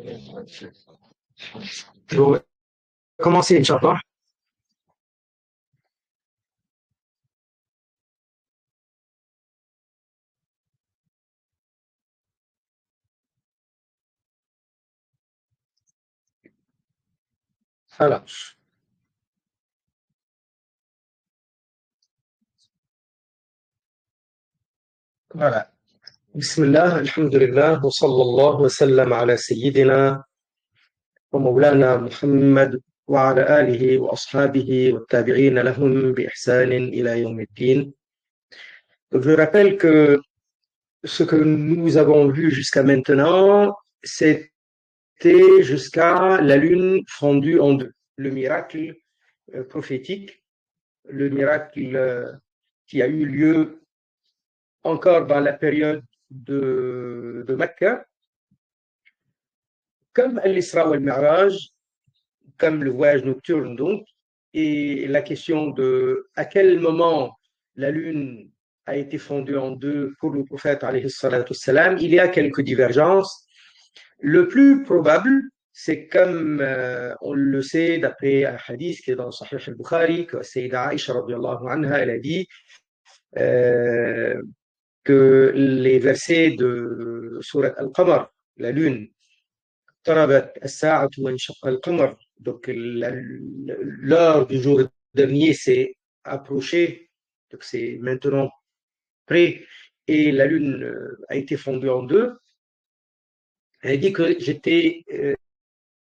Je vais commencer, Inch'Allah. Voilà. Voilà. Bismillah, alhamdulillah, wa sallallahu wa sallam ala sayyidina wa maulana Muhammad wa ala alihi wa ashabihi wa tabi'ina lahum bi ihsanin ila yawmiddin. Donc, je rappelle que ce que nous avons vu jusqu'à maintenant, c'était jusqu'à la lune fondue en deux, le miracle prophétique, le miracle qui a eu lieu encore dans la période de Mecca, comme l'Isra ou al-Mi'raj, comme le voyage nocturne donc, et la question de à quel moment la lune a été fondue en deux pour le prophète alayhi salatu wassalam, il y a quelques divergences. Le plus probable, c'est comme on le sait d'après un hadith qui est dans Sahih al-Bukhari, que Sayyida Aisha radiallahu anha, elle a dit que les versets de Surat Al-Qamar, la lune, Tarabat as-sa'atu wa inshaqa al-qamar, donc l'heure du jour dernier s'est approchée, donc c'est maintenant près, et la lune a été fondue en deux. Elle dit que j'étais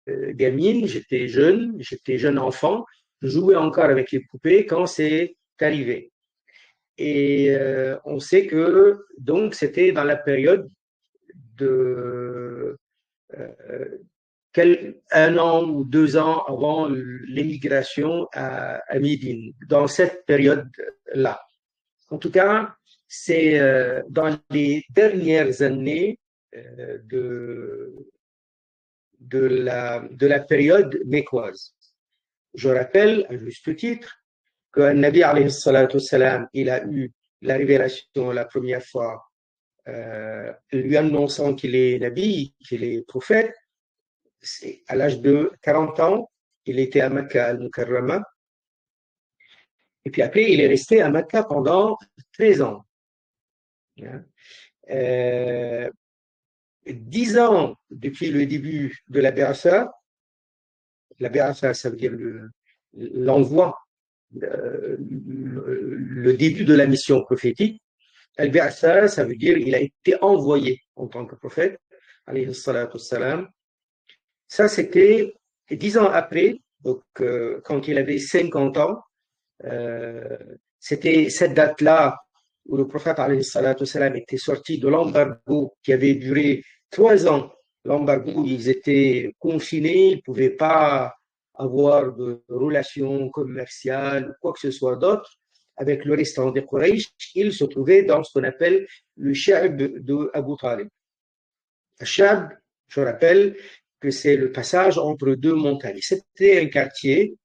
gamine, j'étais jeune enfant, je jouais encore avec les poupées quand c'est arrivé. Et on sait que donc c'était dans la période de un an ou 2 ans avant l'émigration à Médine, dans cette période-là. En tout cas, c'est dans les dernières années de la période mécoise. Je rappelle, à juste titre, qu'un Nabi alayhi salatu wassalam, il a eu la révélation la première fois, lui annonçant qu'il est Nabi, qu'il est prophète, c'est à l'âge de 40 ans, il était à Mecca al-Mukarrama, et puis après, il est resté à Mecca pendant 13 ans. 10 ans depuis le début de la Bi'asa, ça veut dire l'envoi, le début de la mission prophétique. Al-Bi'asa, ça veut dire il a été envoyé en tant que prophète, alayhi salatu wassalam. Ça, c'était 10 ans après, donc quand il avait 50 ans, c'était cette date-là où le prophète alayhi salatu wassalam était sorti de l'embargo qui avait duré 3 ans. L'embargo, ils étaient confinés, ils ne pouvaient pas avoir de relations commerciales ou quoi que ce soit d'autre avec le restant des Quraysh. Ils se trouvaient dans ce qu'on appelle le Sha'b de Abu Talib. Le Sha'b, je rappelle que c'est le passage entre deux montagnes. C'était un quartier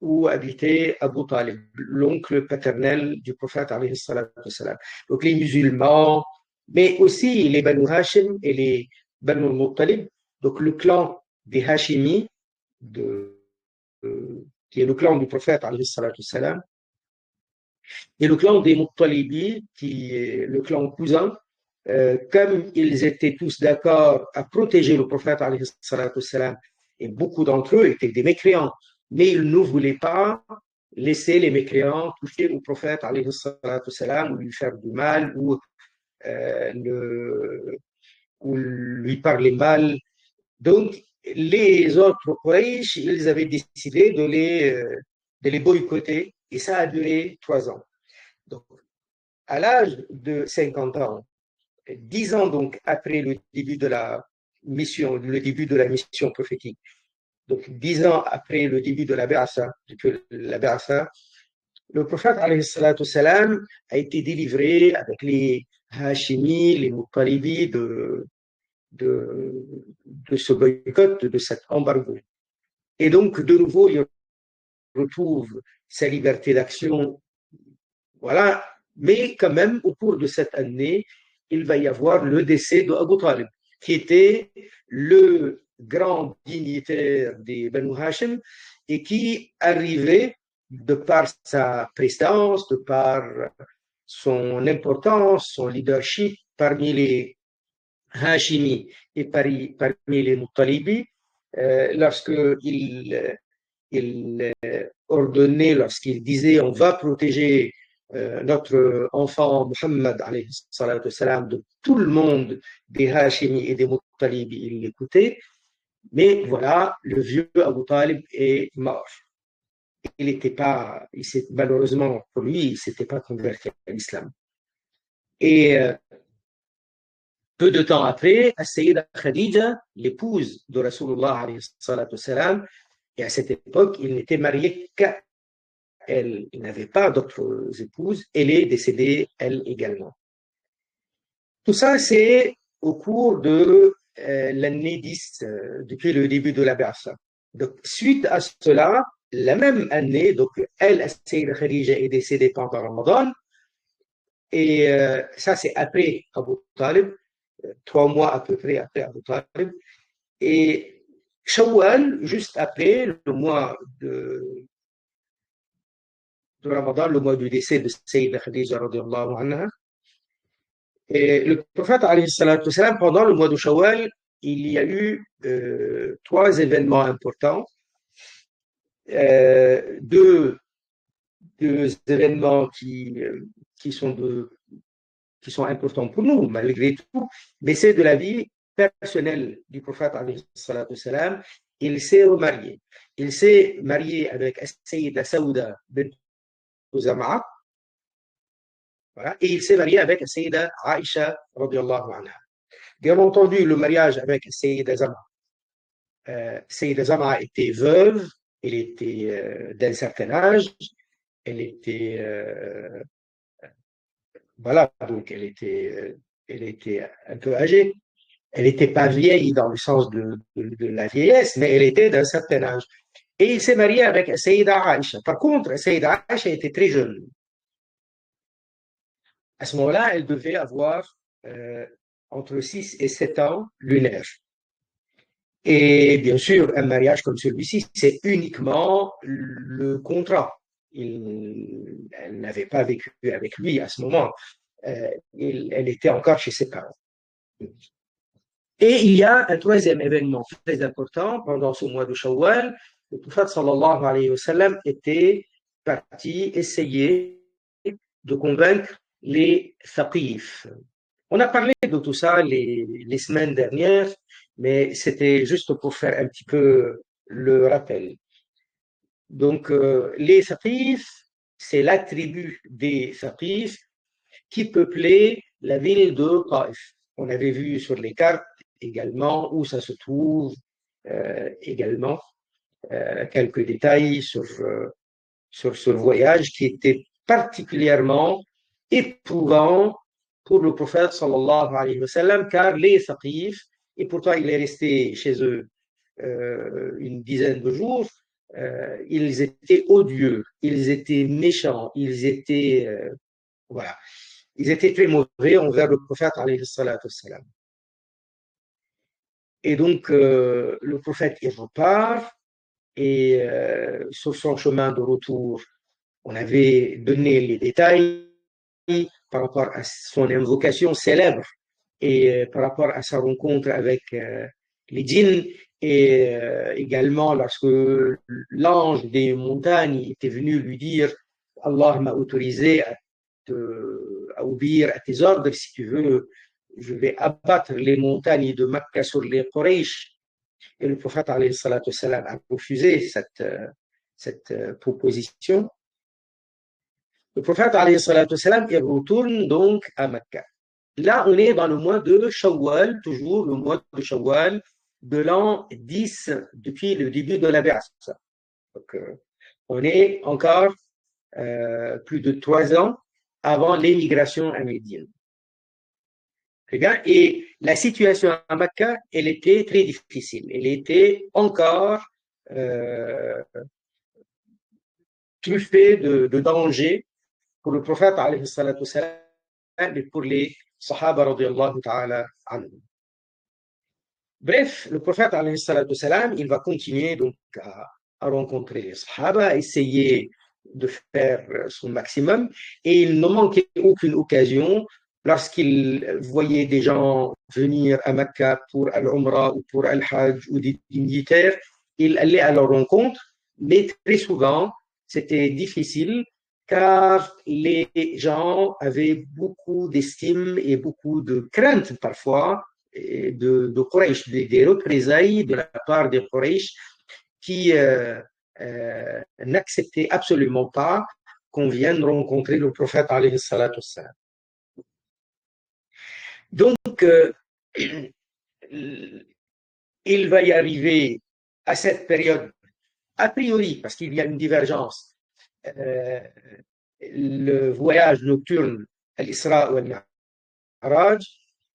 où habitait Abu Talib, l'oncle paternel du prophète alayhi salatu wassalam. Donc les musulmans, mais aussi les Banu Hashim et les Banu Muttalib, donc le clan des Hashimi, qui est le clan du prophète alayhi salatu wassalam, et le clan des Muttalibi, qui est le clan cousin, comme ils étaient tous d'accord à protéger le prophète alayhi salatu wassalam, et beaucoup d'entre eux étaient des mécréants, mais ils ne voulaient pas laisser les mécréants toucher au prophète alayhi salatu wassalam, ou lui faire du mal, ou lui parler mal. Donc, les autres Quraysh, ils avaient décidé de les boycotter, et ça a duré 3 ans. Donc, à l'âge de 50 ans, 10 ans donc après le début de la mission prophétique, donc 10 ans après le début de la Bi'asa, le prophète alayhi salatu wassalam a été délivré avec les Hashimi, les Muttalibi de ce boycott, de cet embargo. Et donc, de nouveau, il retrouve sa liberté d'action. Voilà. Mais quand même, au cours de cette année, il va y avoir le décès d'Abu Talib, qui était le grands dignitaires des Banu Hashim et qui arrivait, de par sa prestance, de par son importance, son leadership parmi les Hashimi et parmi les Muttalibi, lorsqu'il ordonnait, lorsqu'il disait on va protéger notre enfant Muhammad alayhi salatu salam, de tout le monde des Hashimi et des Muttalibi, il l'écoutait. Mais voilà, le vieux Abu Talib est mort. Il n'était pas, malheureusement pour lui, il ne s'était pas converti à l'islam. Et peu de temps après, Sayyida Khadija, l'épouse de Rasulullah alayhi salatu salam, et à cette époque, il n'était marié qu'à elle. Il n'avait pas d'autres épouses. Elle est décédée, elle également. Tout ça, c'est au cours de l'année 10, depuis le début de la Ba'sa. Donc, suite à cela, la même année, donc elle, Sayyida Khadija, est décédée pendant Ramadan. Et ça, c'est après Abu Talib, 3 mois à peu près après Abu Talib. Et Shawwal, juste après, le mois de Ramadan, le mois du décès de Sayyida Khadija radiallahu anha. Et le prophète alayhi salatu salam, pendant le mois de Shawwal, il y a eu 3 événements importants. Deux événements qui sont importants pour nous, malgré tout, mais c'est de la vie personnelle du prophète alayhi salatu salam. Il s'est remarié. Il s'est marié avec Sayyida Saouda bint Zama'a. Voilà. Et il s'est marié avec Sayyida Aïcha radiallahu anha. Bien entendu, le mariage avec Sayyida Zama était veuve, elle était d'un certain âge, elle était voilà, donc elle était un peu âgée. Elle n'était pas vieille dans le sens de la vieillesse, mais elle était d'un certain âge. Et il s'est marié avec Sayyida Aïcha. Par contre, Sayyida Aïcha était très jeune. À ce moment-là, elle devait avoir entre 6 et 7 ans lunaires. Et bien sûr, un mariage comme celui-ci, c'est uniquement le contrat. Elle n'avait pas vécu avec lui à ce moment. Elle était encore chez ses parents. Et il y a un troisième événement très important pendant ce mois de Shawwal. Le prophète sallallahu alayhi wa sallam était parti essayer de convaincre les Thaqif. On a parlé de tout ça les semaines dernières, mais c'était juste pour faire un petit peu le rappel. Donc, les Thaqif, c'est la tribu des Thaqif qui peuplait la ville de Taif. On avait vu sur les cartes également où ça se trouve, également quelques détails sur ce voyage qui était particulièrement éprouvant pour le prophète sallallahu alayhi wa sallam, car les Thaqif, et pourtant il est resté chez eux une dizaine de jours, ils étaient odieux, ils étaient méchants, voilà, ils étaient très mauvais envers le prophète alayhi salatu wassalam. Et donc le prophète il repart et sur son chemin de retour, on avait donné les détails par rapport à son invocation célèbre et par rapport à sa rencontre avec les djinns et également lorsque l'ange des montagnes était venu lui dire Allah m'a autorisé à obéir à tes ordres, si tu veux, je vais abattre les montagnes de Mecca sur les Quraysh. Et le prophète alayhi salatu wassalam a refusé cette proposition. Le prophète alayhi salatu wassalam, il retourne donc à Mecca. Là, on est dans le mois de Shawwal, toujours le mois de Shawwal de l'an 10 depuis le début de la Ba'sa. Donc, on est encore plus de 3 ans avant l'émigration à Médine. Très bien. Et la situation à Mecca, elle était très difficile. Elle était encore truffée de dangers pour le prophète alayhi salatu wassalam et pour les Sahaba radiallahu ta'ala anhum. Bref, le prophète, alayhi salatu wassalam, il va continuer donc à rencontrer les Sahaba, à essayer de faire son maximum, et il ne manquait aucune occasion lorsqu'il voyait des gens venir à Mecca pour Al-Umrah ou pour Al-Hajj ou des dignitaires, il allait à leur rencontre, mais très souvent, c'était difficile car les gens avaient beaucoup d'estime et beaucoup de crainte parfois de Quraysh, des représailles de la part des Quraysh qui n'acceptaient absolument pas qu'on vienne rencontrer le prophète alayhi salatu wassalam. Donc, il va y arriver à cette période, a priori, parce qu'il y a une divergence, euh, le voyage nocturne à l'Isra ou al-Mi'raj,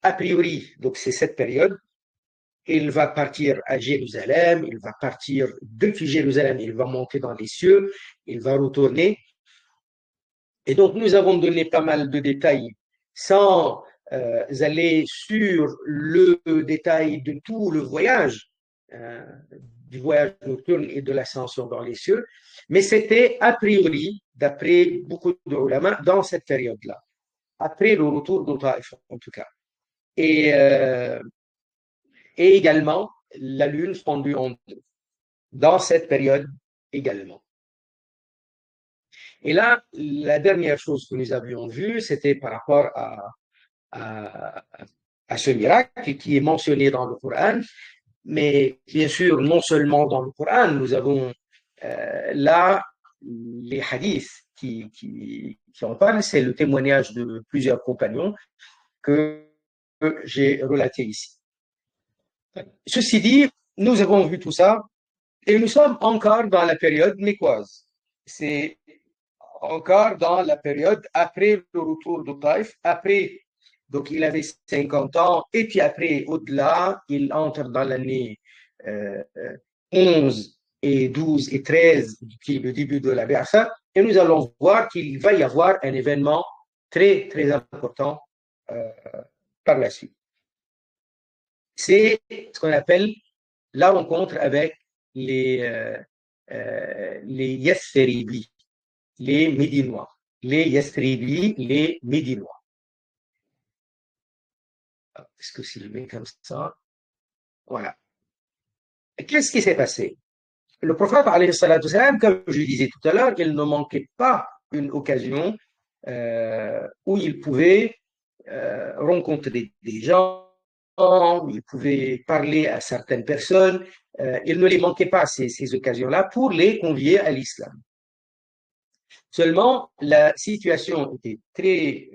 a priori, donc c'est cette période, il va partir à Jérusalem, il va partir depuis Jérusalem, il va monter dans les cieux, il va retourner. Et donc, nous avons donné pas mal de détails sans aller sur le détail de tout le voyage, euh, du voyage nocturne et de l'ascension dans les cieux, mais c'était a priori, d'après beaucoup de ulama, dans cette période-là, après le retour de Taïf en tout cas. Et, euh, et également la lune fondue en deux, dans cette période également. Et là, la dernière chose que nous avions vue, c'était par rapport à, à ce miracle qui est mentionné dans le Coran, mais bien sûr, non seulement dans le Coran, nous avons là les hadiths qui en parlent, c'est le témoignage de plusieurs compagnons que j'ai relaté ici. Ceci dit, nous avons vu tout ça et nous sommes encore dans la période mécoise. C'est encore dans la période après le retour de Taïf, après, donc il avait 50 ans, et puis après, au-delà, il entre dans l'année 11 et 12 et 13, qui est le début de la Bi'asa, et nous allons voir qu'il va y avoir un événement très, très important euh, par la suite. C'est ce qu'on appelle la rencontre avec les Yathribi, les Médinois. Les Yathribi, les Médinois. Est-ce que si je mets comme ça, voilà. Qu'est-ce qui s'est passé? Le prophète, alayhi salatu salam, comme je disais tout à l'heure, il ne manquait pas une occasion où il pouvait rencontrer des gens, où il pouvait parler à certaines personnes. Il ne les manquait pas ces occasions-là pour les convier à l'islam. Seulement, la situation était très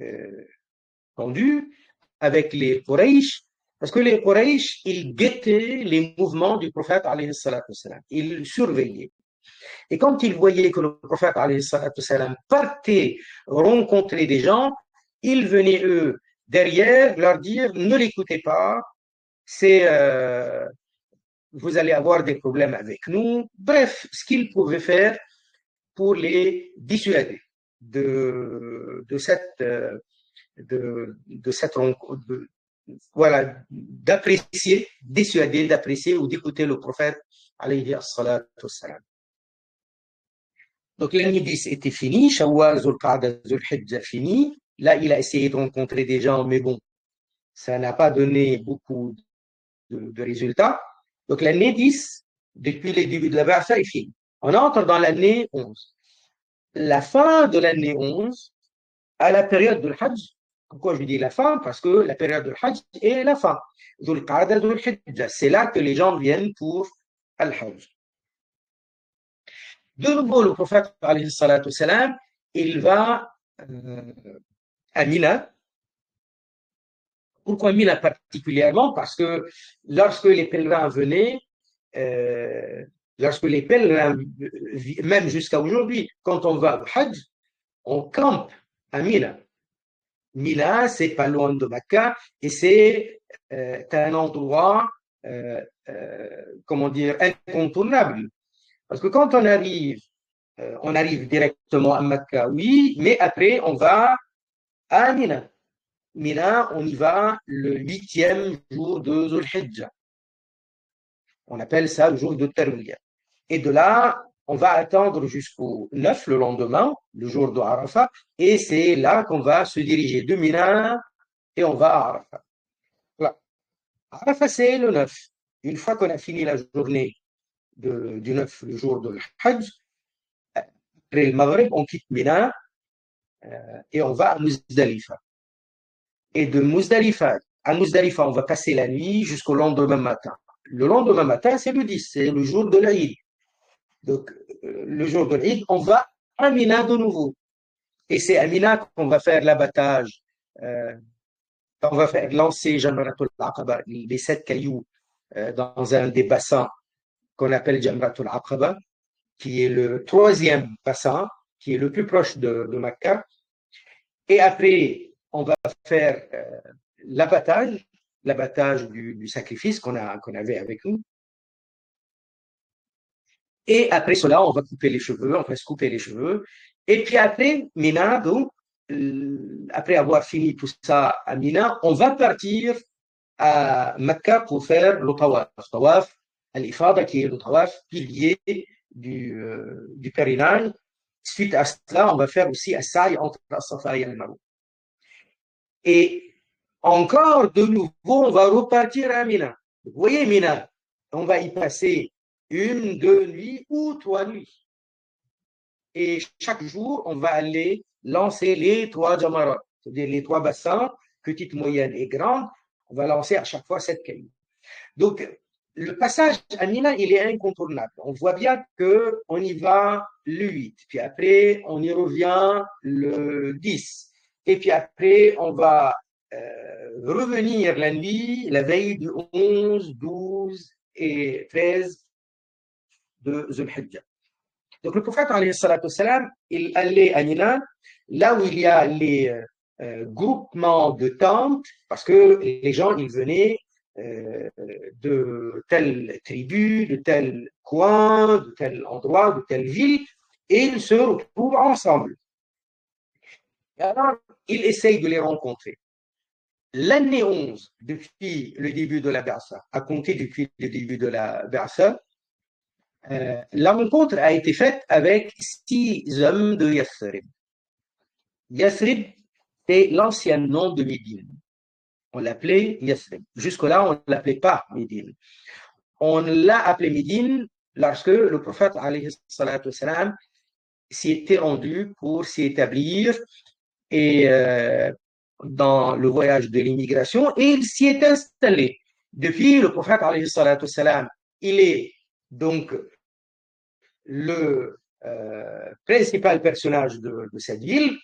tendue avec les Quraysh, parce que les Quraysh, ils guettaient les mouvements du prophète, alayhi salatu salam. Ils surveillaient. Et quand ils voyaient que le prophète, alayhi salatu salam, partait rencontrer des gens, ils venaient, eux, derrière, leur dire, ne l'écoutez pas, c'est, vous allez avoir des problèmes avec nous. Bref, ce qu'ils pouvaient faire pour les dissuader de cette rencontre, voilà, d'apprécier, dissuader, d'apprécier ou d'écouter le prophète, alayhi salatu wassalam. Donc l'année 10 était finie, Shawwal, Zulqa'da, Zulhijja fini. Là, il a essayé de rencontrer des gens, mais bon, ça n'a pas donné beaucoup de résultats. Donc l'année 10, depuis le début de la Ba'sa, est finie. On entre dans l'année 11. La fin de l'année 11, à la période de l'Hajj. Pourquoi je dis la fin? Parce que la période de l'Hajj est la fin. C'est là que les gens viennent pour Al-Hajj. De nouveau, le prophète, alayhi salatu salam, il va à Mina. Pourquoi Mina particulièrement? Parce que lorsque les pèlerins venaient, lorsque les pèlerins, même jusqu'à aujourd'hui, quand on va au Hajj, on campe à Mina. Mina, c'est pas loin de Mecca et c'est un endroit, comment dire, incontournable. Parce que quand on arrive directement à Mecca, oui, mais après, on va à Mina. Mina, on y va le 8e jour de Zulhijja. On appelle ça le jour de Tarwiyah. Et de là, on va attendre jusqu'au 9, le lendemain, le jour de Arafat, et c'est là qu'on va se diriger de Mina et on va à Arafat. Voilà. Arafat, c'est le 9. Une fois qu'on a fini la journée du 9, le jour de l'Hajj, après le Maghreb, on quitte Mina et on va à Muzdalifa. Et de Muzdalifa à Muzdalifa, on va passer la nuit jusqu'au lendemain matin. Le lendemain matin, c'est le 10, c'est le jour de l'Aïd. Donc, le jour de l'Aïd, on va à Mina de nouveau. Et c'est à Mina qu'on va faire l'abattage, on va faire lancer Jamratul Aqaba, les 7 cailloux, dans un des bassins qu'on appelle Jamratul Aqaba, qui est le troisième bassin, qui est le plus proche de Makkah. Et après, on va faire l'abattage du sacrifice qu'on avait avec nous. Et après cela, on va couper les cheveux, on va se couper les cheveux. Et puis après, Mina, donc, après avoir fini tout ça à Mina, on va partir à Mecca pour faire le tawaf. Tawaf al-Ifada, qui est le tawaf pilier du pèlerinage. Suite à cela, on va faire aussi un sa'i entre As-Safa et Al-Marwa. Et encore de nouveau, on va repartir à Mina. Vous voyez, Mina, on va y passer 1, 2 nuits ou 3 nuits. Et chaque jour, on va aller lancer les 3 jamarat, c'est-à-dire les 3 bassins, petite, moyenne et grande. On va lancer à chaque fois 7 cailloux. Donc, le passage à Mina, il est incontournable. On voit bien qu'on y va le 8, puis après, on y revient le 10. Et puis après, on va revenir la nuit, la veille du 11, 12 et 13 de Zulhijjah. Donc le prophète, alayhi salatu salam, il allait à Mina, là où il y a les groupements de tentes, parce que les gens, ils venaient de telle tribu, de tel coin, de tel endroit, de telle ville, et ils se retrouvent ensemble. Et alors, il essaye de les rencontrer. L'année 11, depuis le début de la Ba'sa, à compter depuis le début de la Ba'sa, la rencontre a été faite avec 6 hommes de Yathrib. Yathrib, c'est l'ancien nom de Médine. On l'appelait Yathrib. Jusque-là, on ne l'appelait pas Médine. On l'a appelé Médine lorsque le prophète, alayhi salatu salam, s'y était rendu pour s'y établir et dans le voyage de l'immigration, et il s'y est installé. Depuis, le prophète, alayhi salatu salam, il est donc le principal personnage de cette ville.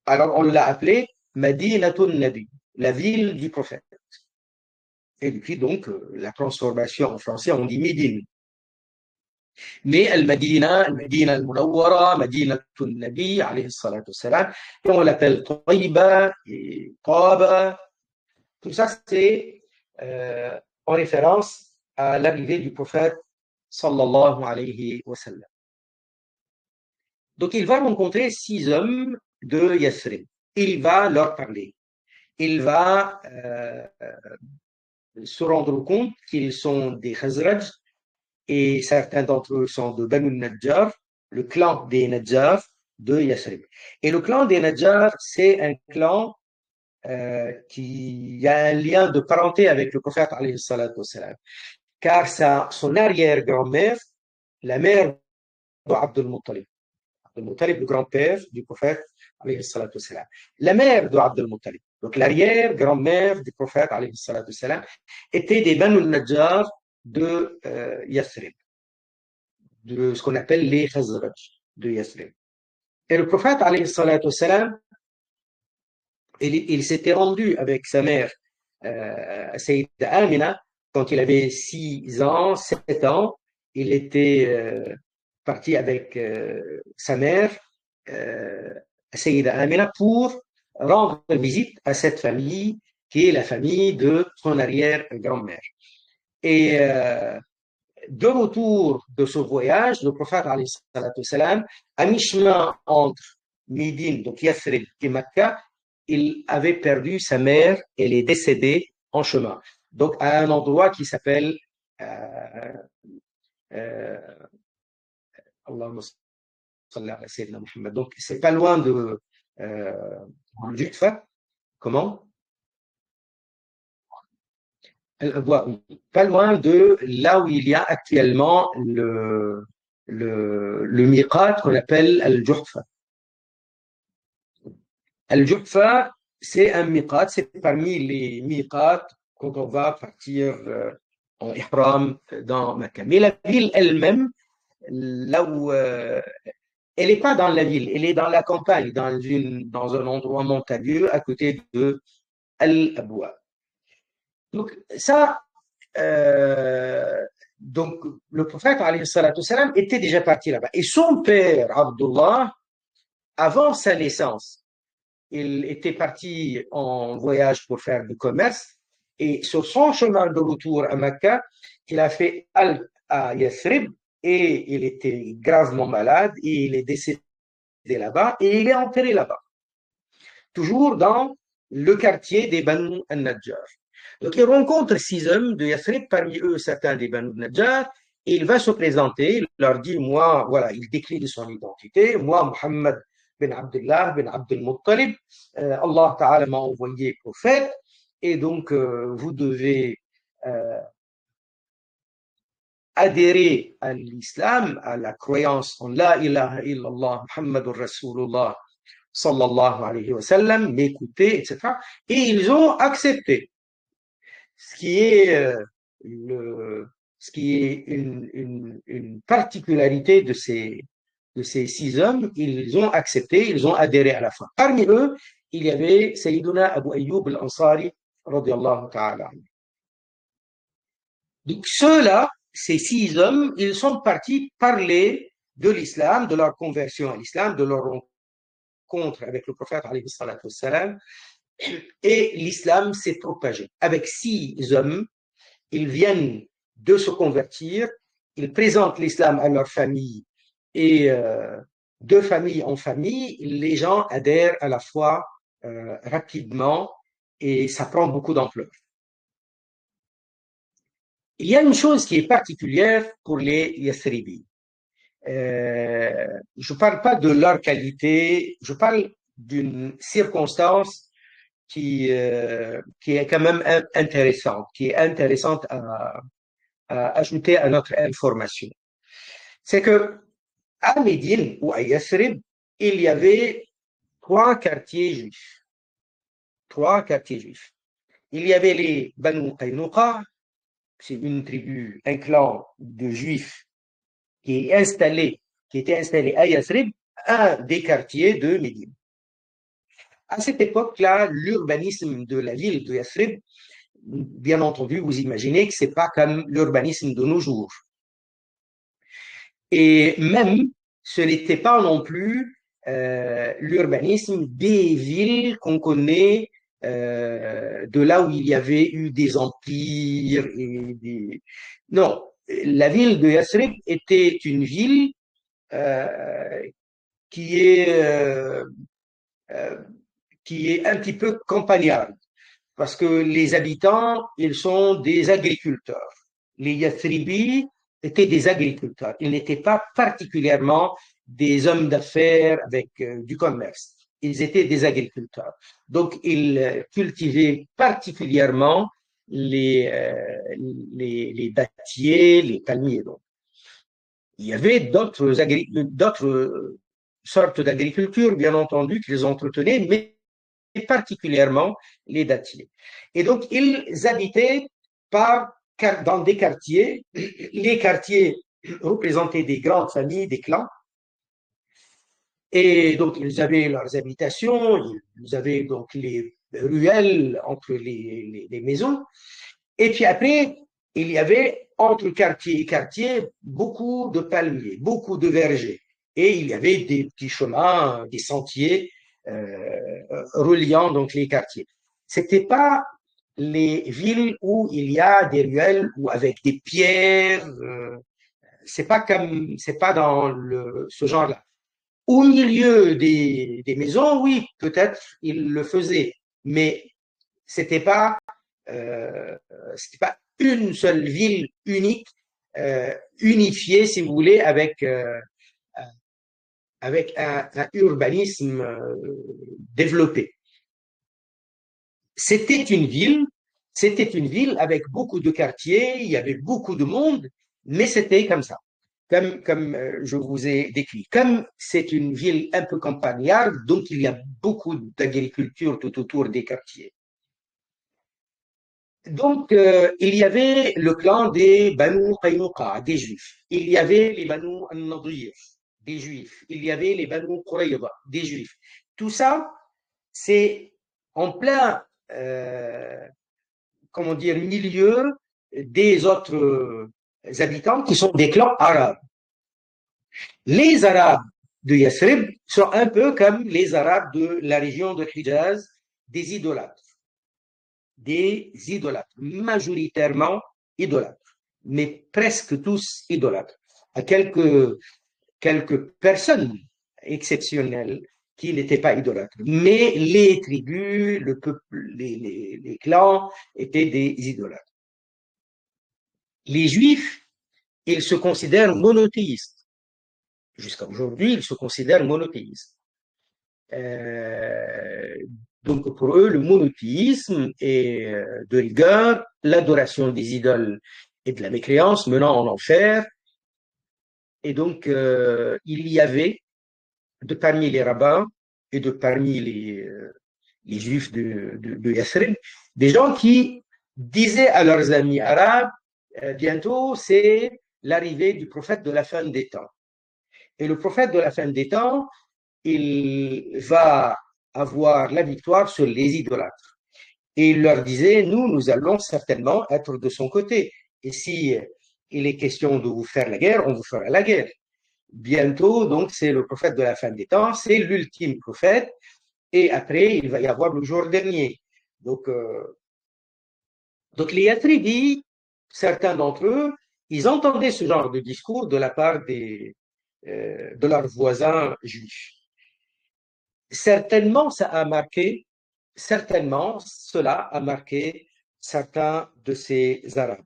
Alors, on l'a appelé Madinatun Nabi, la ville du prophète. Et depuis, donc, la transformation en français, on dit Médine. Mais Al-Madina, Al-Madina Al-Munawwara, Madinatun Nabi, alayhi salatu salam, et on l'appelle Taïba et Taba. Tout ça, c'est en référence à l'arrivée du prophète sallallahu alayhi wa sallam. Donc, il va rencontrer 6 hommes de Yathrib. Il va leur parler. Il va se rendre compte qu'ils sont des Khazraj et certains d'entre eux sont de Banu Najjar, le clan des Najjar de Yathrib. Et le clan des Najjar, c'est un clan qui a un lien de parenté avec le prophète alayhi salatu wassalam. Car son arrière-grand-mère, la mère d'Abdul Muttalib, le grand-père du prophète, alayhi salatu wassalam. La mère de Abdul Muttalib, donc l'arrière-grand-mère du prophète, alayhi salatu wassalam, était des Banu Najjar de Yathrib, de ce qu'on appelle les Khazraj de Yathrib. Et le prophète, alayhi salatu wassalam, il s'était rendu avec sa mère, Sayyida Amina, quand il avait 6 ans, 7 ans. Il était parti avec sa mère, Sayyida Amina, pour rendre visite à cette famille qui est la famille de son arrière-grand-mère. Et de retour de ce voyage, le prophète, alayhi salatu wassalam, à mi-chemin entre Médine, donc Yathrib et Makkah, il avait perdu sa mère, elle est décédée en chemin. Donc, à un endroit qui s'appelle euh, euh, Allahumma salli ala Sayyidina Muhammad. Donc, c'est pas loin de Juhfa. Comment? Pas loin de là où il y a actuellement le miqat qu'on appelle Al-Juhfa. Al-Juhfa, c'est un miqat, c'est parmi les miqats quand on va partir en ihram dans Mecca. Mais la ville elle-même, là où elle n'est pas dans la ville, elle est dans la campagne, dans un endroit montagneux à côté de Al-Abwa. Donc ça, euh, donc le prophète alayhi salatu salam, était déjà parti là-bas. Et son père, Abdullah, avant sa naissance, il était parti en voyage pour faire du commerce. Et sur son chemin de retour à Mecca, il a fait halte à Yathrib et il était gravement malade et il est décédé là-bas et il est enterré là-bas, toujours dans le quartier des Banu al-Najjar. Donc il rencontre 6 hommes de Yathrib, parmi eux certains des Banu al-Najjar, et il va se présenter, il leur dit, moi, voilà, il décrit de son identité, moi, Muhammad bin Abdullah bin Abdul Muttalib, Allah Ta'ala m'a envoyé prophète, et donc vous devez adhérer à l'islam, à la croyance en La ilaha illallah Muhammadur Rasulullah sallallahu alayhi wa sallam, m'écouter, etc. Et ils ont accepté, ce qui est, ce qui est une particularité de ces 6 hommes. Ils ont accepté, ils ont adhéré à la fin. Parmi eux, il y avait Sayyiduna Abu Ayyub al-Ansari, radiallahu ta'ala. Donc ceux-là, ces 6 hommes, ils sont partis parler de l'islam, de leur conversion à l'islam, de leur rencontre avec le prophète, alayhi salatu wassalam, et l'islam s'est propagé. Avec 6 hommes, ils viennent de se convertir, ils présentent l'islam à leur famille et de famille en famille, les gens adhèrent à la foi rapidement et ça prend beaucoup d'ampleur. Il y a une chose qui est particulière pour les Yathribis. Je ne parle pas de leur qualité, je parle d'une circonstance qui est quand même intéressante, qui est intéressante à ajouter à notre information. C'est que à Médine ou à Yathrib, il y avait 3 quartiers juifs. 3 quartiers juifs. Il y avait les Banu Qaynuqa, c'est une tribu, un clan de juifs qui était installé à Yathrib, un des quartiers de Médine. À cette époque-là, l'urbanisme de la ville de Yathrib, bien entendu, vous imaginez que c'est pas comme l'urbanisme de nos jours. Et même, ce n'était pas non plus l'urbanisme des villes qu'on connaît de là où il y avait eu des empires et des... Non, la ville de Yathrib était une ville euh, qui est euh, euh, qui est un petit peu campagnarde parce que les habitants, ils sont des agriculteurs. Les Yathribis étaient des agriculteurs. Ils n'étaient pas particulièrement des hommes d'affaires avec du commerce. Ils étaient des agriculteurs. Donc, ils cultivaient particulièrement les dattiers, les palmiers. Donc. Il y avait d'autres sortes d'agriculture, bien entendu, qu'ils entretenaient, mais particulièrement les dattiers. Et donc, ils habitaient dans des quartiers. Les quartiers représentaient des grandes familles, des clans. Et donc, ils avaient leurs habitations, ils avaient donc les ruelles entre les maisons. Et puis après, il y avait entre quartier et quartier beaucoup de palmiers, beaucoup de vergers. Et il y avait des petits chemins, des sentiers reliant donc les quartiers. C'était pas les villes où il y a des ruelles ou avec des pierres. C'est pas dans ce genre-là. Au milieu des maisons, oui, peut-être ils le faisaient, mais c'était pas c'était pas une seule ville unique, unifiée, si vous voulez, avec un urbanisme développé. C'était une ville, c'était une ville avec beaucoup de quartiers, il y avait beaucoup de monde, mais c'était comme ça, comme je vous ai décrit. Comme c'est une ville un peu campagnarde, donc il y a beaucoup d'agriculture tout autour des quartiers. Donc, il y avait le clan des Banu Qaynuqa, des Juifs. Il y avait les Banu al-Nadir, des Juifs. Il y avait les Banu Qurayza, des Juifs. Tout ça, c'est en plein, comment dire, milieu des autres habitants qui sont des clans arabes. Les Arabes de Yathrib sont un peu comme les Arabes de la région de Hijaz, des idolâtres. Des idolâtres, majoritairement idolâtres, mais presque tous idolâtres. À quelques personnes exceptionnelles qui n'étaient pas idolâtres. Mais les tribus, le peuple, les clans étaient des idolâtres. Les Juifs, ils se considèrent monothéistes. Jusqu'à aujourd'hui, ils se considèrent monothéistes. Euh, donc pour eux, le monothéisme est de rigueur, l'adoration des idoles et de la mécréance menant en enfer. Et donc, il y avait de parmi les rabbins et de parmi les juifs de Yathrib, des gens qui disaient à leurs amis arabes, bientôt c'est l'arrivée du prophète de la fin des temps. Et le prophète de la fin des temps, il va avoir la victoire sur les idolâtres. Et il leur disait, nous allons certainement être de son côté. Et si il est question de vous faire la guerre, on vous fera la guerre. Bientôt, donc, c'est le prophète de la fin des temps, c'est l'ultime prophète. Et après, il va y avoir le jour dernier. Donc les Yatribis, certains d'entre eux, ils entendaient ce genre de discours de la part de leurs voisins juifs. Certainement, cela a marqué certains de ces Arabes.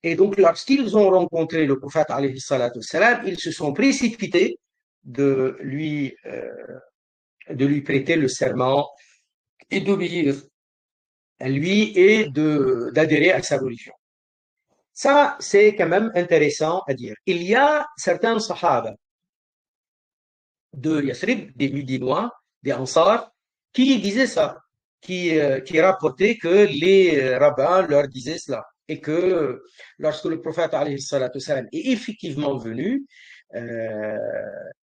Et donc, lorsqu'ils ont rencontré le prophète, alayhi salatu salam, ils se sont précipités de lui prêter le serment et d'obéir à lui et d'adhérer à sa religion. Ça, c'est quand même intéressant à dire. Il y a certains sahaba de Yathrib, des Médinois, des Ansar, qui disaient ça, qui rapportaient que les rabbins leur disaient cela. Et que lorsque le prophète alayhi salatu salam est effectivement venu, euh,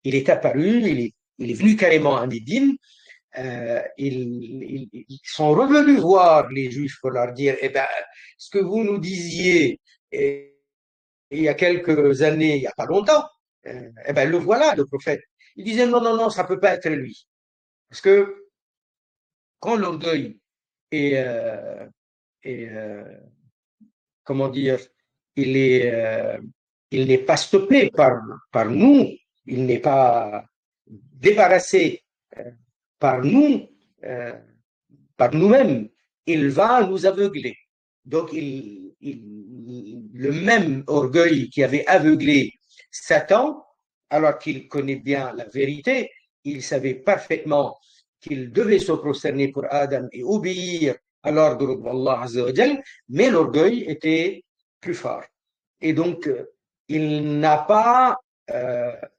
il est apparu, il est venu carrément à Médine, ils sont revenus voir les Juifs pour leur dire, eh ben, ce que vous nous disiez il y a quelques années, il n'y a pas longtemps, eh ben, le voilà, le prophète. Il disait, non, non, non, ça peut pas être lui. Parce que quand l'orgueil est, est comment dire, il est, il n'est pas stoppé par nous, il n'est pas débarrassé par nous, euh, par nous-mêmes, il va nous aveugler. Donc, le même orgueil qui avait aveuglé Satan, alors qu'il connaît bien la vérité, il savait parfaitement qu'il devait se prosterner pour Adam et obéir à l'ordre d'Allah Azza wa Jal, mais l'orgueil était plus fort. Et donc, il n'a pas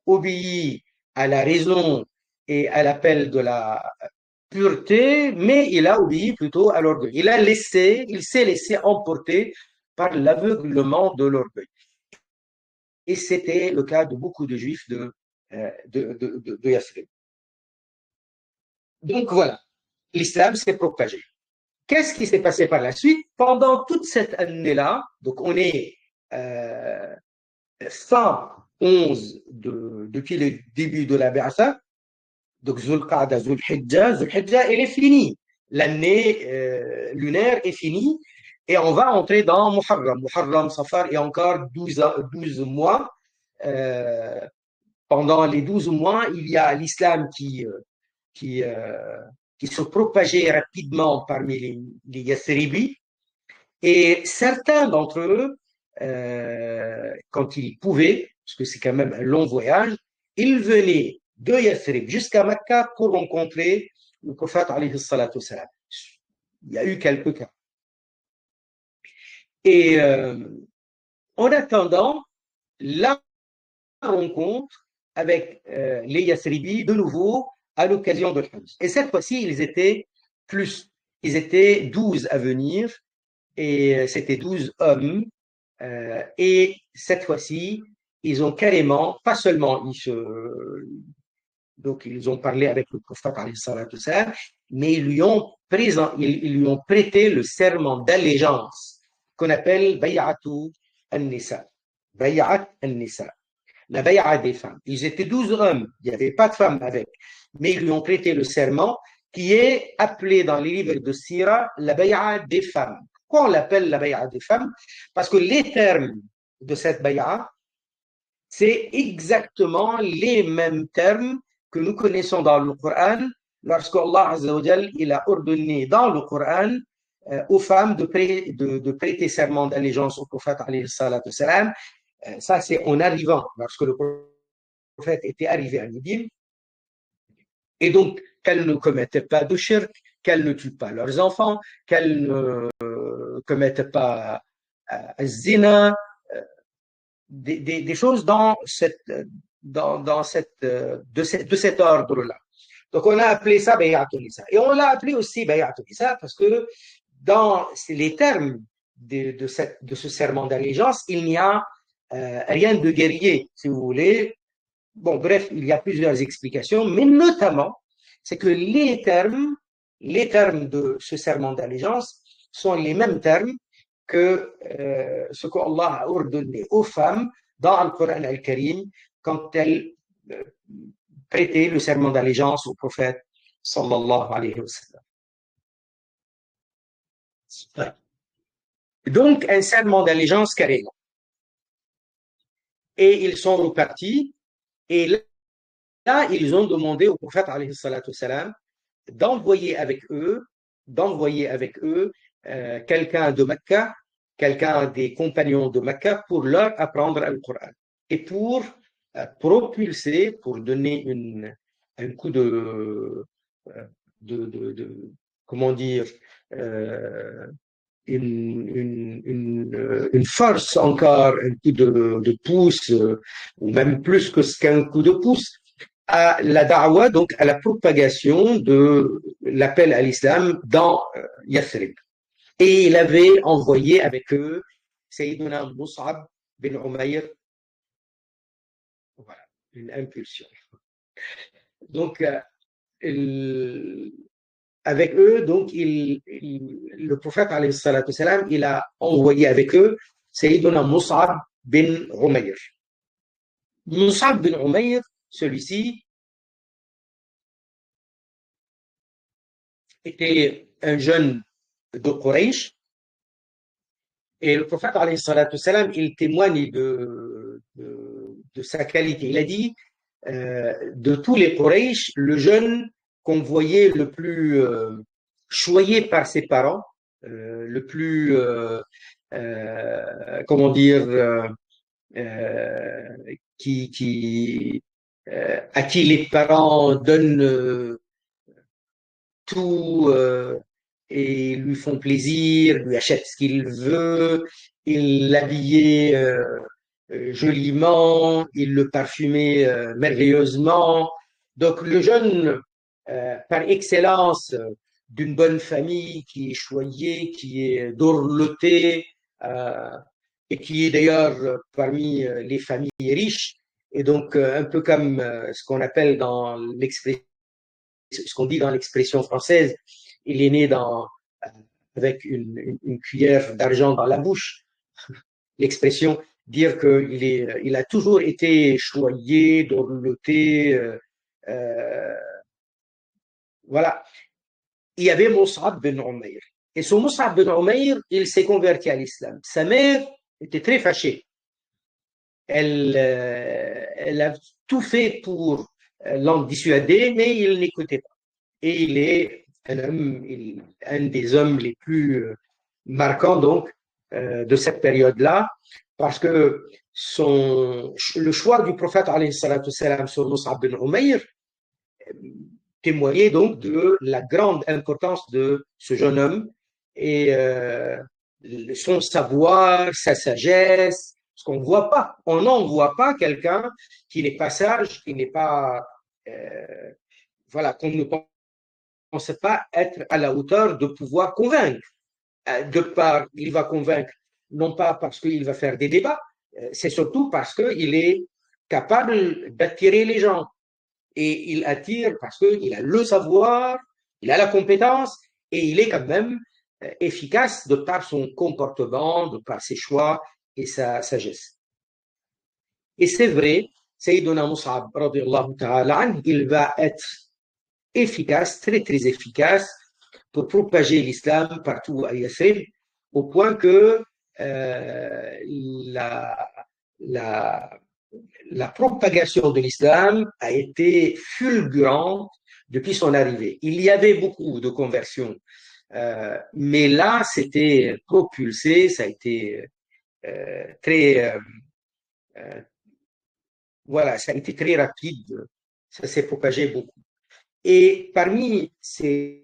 obéi à la raison et à l'appel de la pureté, mais il a obéi plutôt à l'orgueil. Il s'est laissé emporter par l'aveuglement de l'orgueil. Et c'était le cas de beaucoup de juifs de Yathrib. Donc voilà, l'islam s'est propagé. Qu'est-ce qui s'est passé par la suite? Pendant toute cette année-là, donc on est fin 11 depuis le début de la Ba'atha, donc Zulqa'da, Zulhijja, elle est finie. L'année lunaire est finie et on va entrer dans Muharram. Muharram, Safar et encore 12 mois. Euh, Pendant les 12 mois, il y a l'islam qui, euh, qui se propageait rapidement parmi les Yathribis. Et certains d'entre eux, quand ils pouvaient, parce que c'est quand même un long voyage, ils venaient de Yathrib jusqu'à Mecca pour rencontrer le prophète alayhi salatu wassalam. Il y a eu quelques cas. Et en attendant, la rencontre avec les Yathribis de nouveau à l'occasion de Hajj. Et cette fois-ci, ils étaient plus. Ils étaient 12 à venir et c'était 12 hommes. Et cette fois-ci, ils ont carrément, pas seulement donc ils ont parlé avec le prophète, mais ils lui ont prêté le serment d'allégeance qu'on appelle Bay'atu al-Nisa. Bay'at al-Nisa. La bay'a des femmes. Ils étaient 12 hommes, il n'y avait pas de femmes avec, mais ils lui ont prêté le serment qui est appelé dans les livres de Sira la bay'a des femmes. Pourquoi on l'appelle la bay'a des femmes? Parce que les termes de cette bay'a, c'est exactement les mêmes termes que nous connaissons dans le Coran, lorsque Allah Azza wa Jal, il a ordonné dans le Coran aux femmes de prêter serment d'allégeance au prophète alayhi salatu salam. Ça, c'est en arrivant, lorsque le prophète était arrivé à Médine, et donc qu'elles ne commettaient pas de shirk, qu'elles ne tuent pas leurs enfants, qu'elles ne commettent pas zina, des choses de cet ordre-là. Donc on a appelé ça Bay'atul Nisa. Et on l'a appelé aussi Bay'atul Nisa parce que dans les termes de ce serment d'allégeance, il n'y a rien de guerrier, si vous voulez. Bon, bref, il y a plusieurs explications, mais notamment, c'est que les termes de ce serment d'allégeance sont les mêmes termes que ce qu'Allah a ordonné aux femmes dans le Coran al-Karim quand elles prêtaient le serment d'allégeance au prophète sallallahu alayhi wa sallam. Donc, un serment d'allégeance carré. Et ils sont repartis, et là, ils ont demandé au prophète alayhi salatu salam d'envoyer avec eux quelqu'un de Mecca, quelqu'un des compagnons de Mecca pour leur apprendre le Coran et pour propulser, pour donner un coup comment dire, euh, une force encore, un coup de pouce, ou même plus qu'un coup de pouce, à la da'wa, donc à la propagation de l'appel à l'islam dans Yathrib. Et il avait envoyé avec eux Sayyiduna Mus'ab bin Umayr, voilà, une impulsion. Donc, avec eux, donc, le prophète, alayhi salatu salam, il a envoyé avec eux Sayyiduna Mus'ab bin Umayr. Mus'ab bin Umayr, celui-ci, était un jeune de Quraysh. Et le prophète, alayhi salatu salam, il témoigne de sa qualité. Il a dit, de tous les Quraysh, le jeune qu'on voyait le plus choyé par ses parents, le plus, comment dire, à qui les parents donnent tout et lui font plaisir, lui achètent ce qu'il veut, ils l'habillaient joliment, ils le parfumaient merveilleusement. Donc le jeune, par excellence, d'une bonne famille, qui est choyé, qui est dorloté, et qui est d'ailleurs parmi les familles riches, et donc un peu comme ce qu'on appelle dans l'expression, ce qu'on dit dans l'expression française, il est né avec une cuillère d'argent dans la bouche. L'expression dire qu'il a toujours été choyé, dorloté, voilà. Il y avait Mus'ab bin Umayr. Et ce Mus'ab bin Umayr, il s'est converti à l'islam. Sa mère était très fâchée. Elle a tout fait pour l'en dissuader, mais il n'écoutait pas. Et il est un des hommes les plus marquant donc de cette période-là, parce que le choix du prophète alayhi salatu salam sur Mus'ab bin Umayr témoignait donc de la grande importance de ce jeune homme et son savoir, sa sagesse, ce qu'on ne voit pas. On n'en voit pas quelqu'un qui n'est pas sage, qui n'est pas, voilà, qu'on ne pense pas être à la hauteur de pouvoir convaincre. De part, il va convaincre, non pas parce qu'il va faire des débats, c'est surtout parce qu'il est capable d'attirer les gens. Et il attire parce qu'il a le savoir, il a la compétence et il est quand même efficace de par son comportement, de par ses choix et sa sagesse. Et c'est vrai, Sayyiduna Mus'ab, il va être efficace, très très efficace pour propager l'islam partout à Yathrib, au point que la propagation de l'islam a été fulgurante depuis son arrivée. Il y avait beaucoup de conversions, mais là, c'était propulsé, ça a été très, voilà, ça a été très rapide, ça s'est propagé beaucoup. Et parmi ces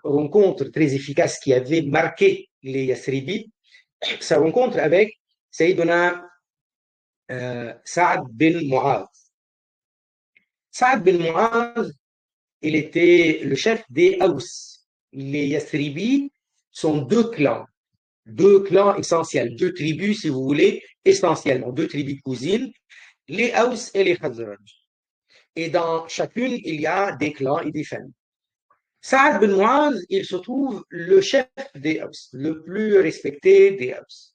rencontres très efficaces qui avaient marqué les Yathribites, sa rencontre avec Sayyiduna Saad bin Mu'adh. Saad bin Mu'adh, il était le chef des Aous. Les Yathribites sont deux clans essentiels, deux tribus, si vous voulez, essentiellement, deux tribus cousines, les Aous et les Khazraj. Et dans chacune, il y a des clans et des familles. Saad bin Mu'adh, il se trouve le chef des Aws, le plus respecté des Aws.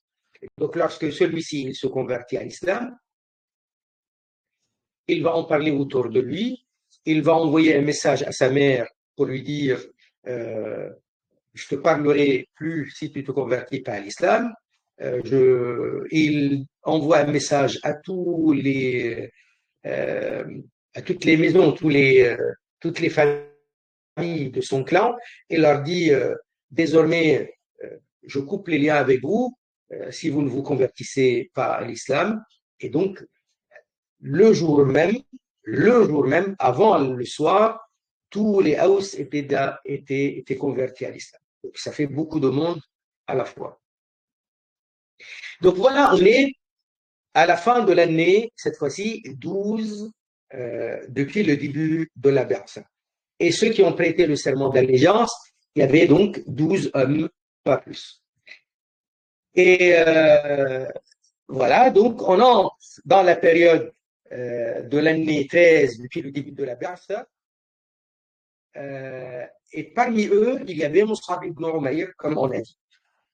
Donc, lorsque celui-ci se convertit à l'islam, il va en parler autour de lui, il va envoyer un message à sa mère pour lui dire je te parlerai plus si tu te convertis pas à l'islam. Il envoie un message à à toutes les maisons, toutes les familles de son clan et leur dit désormais je coupe les liens avec vous si vous ne vous convertissez pas à l'islam. Et donc le jour même, avant le soir, tous les Haus étaient convertis à l'islam. Donc ça fait beaucoup de monde à la fois. Donc voilà, on est à la fin de l'année, cette fois-ci 12, depuis le début de la Bersa. Et ceux qui ont prêté le serment d'allégeance, il y avait donc 12 hommes, pas plus. Et voilà, donc on entre dans la période de l'année 13, depuis le début de la Bersa. Et parmi eux, il y avait Mus'ab ibn Umayr, comme on a dit.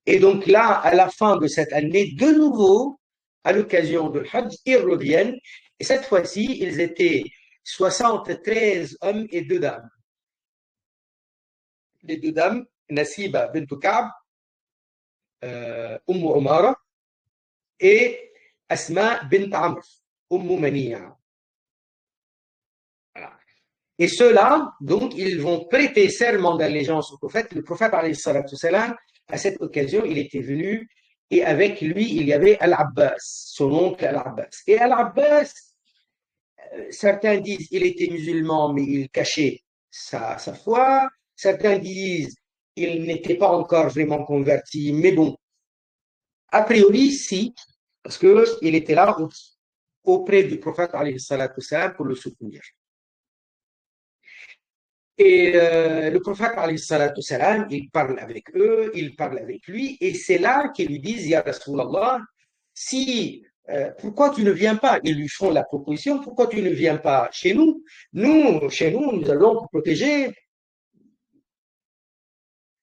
Et donc là, à la fin de cette année, de nouveau, à l'occasion de Hajj, ils reviennent. Et cette fois-ci, ils étaient 73 hommes et 2 dames. Les 2 dames, Nasiba bint Ka'b, Umara, et Asma bint Amr, Mani'a. Voilà. Et ceux-là, donc, ils vont prêter serment d'allégeance au prophète. Le prophète, alayhi salatu salam, à cette occasion, il était venu et avec lui, il y avait Al-Abbas, son oncle Al-Abbas. Et Al-Abbas, certains disent il était musulman, mais il cachait sa foi. Certains disent il n'était pas encore vraiment converti, mais bon, a priori, si, parce qu'il était là auprès du prophète alayhi salatu salam pour le soutenir. Et le prophète alayhi salatu salam, il parle avec eux, il parle avec lui, et c'est là qu'ils lui disent Ya Rasulallah, si pourquoi tu ne viens pas? Ils lui font la proposition, pourquoi tu ne viens pas chez nous? Chez nous, nous allons te protéger